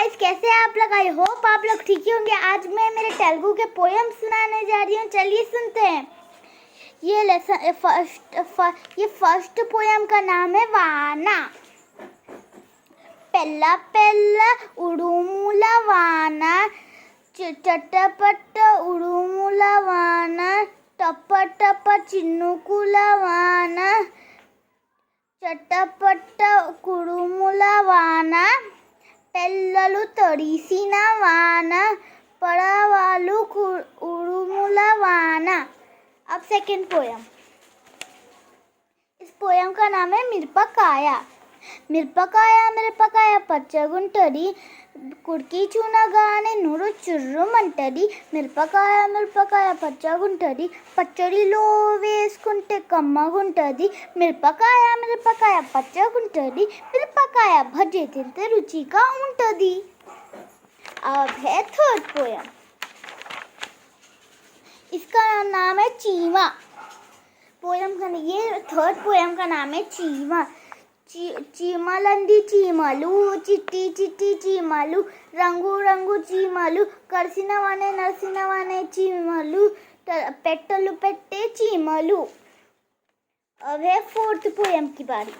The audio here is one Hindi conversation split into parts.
गाइस, कैसे हैं आप लोग? आई होप आप लोग ठीक ही होंगे। आज मैं मेरे तेलुगु के पोएम सुनाने जा रही हूँ। चलिए सुनते हैं। ये फर्स्ट पोएम का नाम है वाना। पेल्ला पेल्ला उड़ूमुला वाना, चटपट उड़ूमुला वाना, टप टप चिन्नुकुला वाना, చట్టపట్ట కుడుముల వాన, పెళ్ళలు తడిసిన వాన, పడవలు ఉడుముల వాన। अब सेकेंड पोयम। इस पोयम का नाम है मिरपकाया। మిరపకాయ మిరపకాయ పచ్చగుంటది, కుడికి చూనగానే నూరు చుర్రుమంటది। మిరపకాయ మిరపకాయ పచ్చగుంటది, పచ్చడిలో వేసుకుంటే కమ్మగుంటది। మిరపకాయ మిరపకాయ పచ్చగుంటది, మిరపకాయ భజే తింటే రుచిగా ఉంటది। अब है थर्ड पोयम। इसका नाम है चीमा। पोयम का ये थर्ड पोयम का नाम है चीमा। చీమలండి చీమలు, చిట్టి చిట్టి చీమలు, రంగు రంగు చీమలు, కరిసినవనే నరిసినవనే చీమలు, పెట్టలు పెట్టే చీమలు। अब है फोर्थ पोयम की बारी।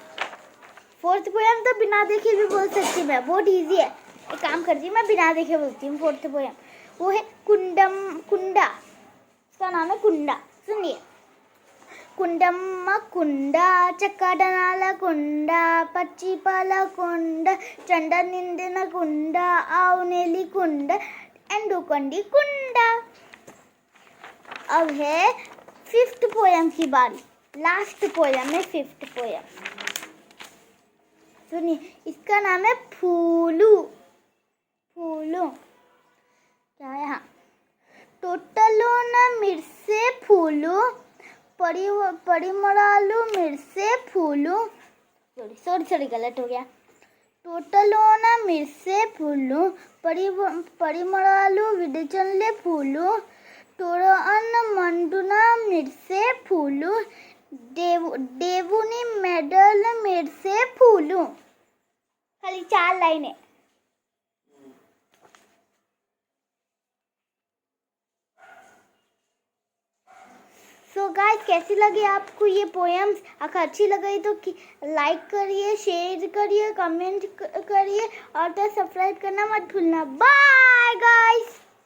फोर्थ पोयम तो बिना देखे भी बोल सकती मैं, बहुत इजी है। एक काम करती हूँ, मैं बिना देखे बोलती हूँ। फोर्थ पोयम वो है कुंडा। इसका नाम है कुंडा। सुनिए। కుండమ్మ కుండ, చక్కడనాల కుండ, పచ్చి పాల కుండ, చండ నిండిన కుండ, ఆవు నెలి కుండ, ఎండుకొండి కుండ। अब है फिफ्थ पोयम की बारी। लास्ट पोयम है फिफ्थ पोयम। सुनिए, इसका नाम है फूलू। क्या है? हाँ, टोटलो न मिर्से फूलू, परिमళాలు మిర్సే పూలు। सॉरी गलत हो गया। తోటలోన మిర్సే పూలు, పరిమళాలు విడిచల్లే పూలు, తోరణ మండున మిర్సే పూలు, దేవుని మెడలు మిర్సే పూలు। खाली 4 लाइनें। सो गाइस, कैसी लगी आपको ये पोएम्स? अगर अच्छी लगी तो लाइक करिए, शेयर करिए, कमेंट करिए और तो सब्सक्राइब करना मत भूलना। Bye guys.